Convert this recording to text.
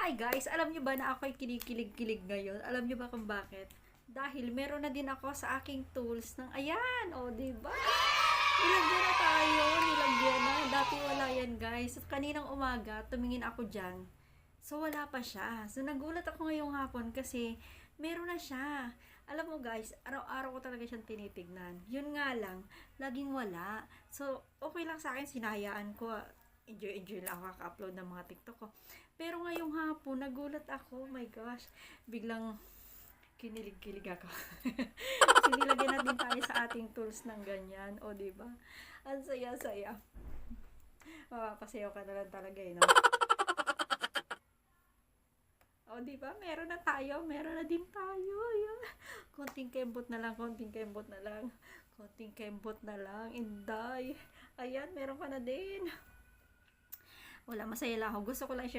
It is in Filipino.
Hi guys, alam nyo ba na ako'y kinikilig-kilig ngayon? Alam nyo ba kung bakit? Dahil meron na din ako sa aking tools ng ayan, o diba? Nilagyan na tayo, nilagyan na. Dati wala yan guys. At kaninang umaga, tumingin ako dyan. So wala pa siya. So nagulat ako ngayong hapon kasi meron na siya. Alam mo guys, araw-araw ko talaga siyang tinitignan. Yun nga lang, laging wala. So okay lang sa akin, sinayaan ko. Enjoy lang ako kaka-upload ng mga TikTok ko. Pero ngayong hapon, nagulat ako. Oh my gosh, biglang kinilig-kilig ako. Kasi nilagyan natin tayo sa ating tools ng ganyan. O, diba? Ang saya-saya. Mapapasayaw ka na lang talaga eh, no? O, diba? Meron na tayo. Meron na din tayo. Yan. Konting kembot na lang. Konting kembot na lang. Konting kembot na lang. Inday. Ayan, meron ka na din. Wala, masaya lang ako. Gusto ko lang share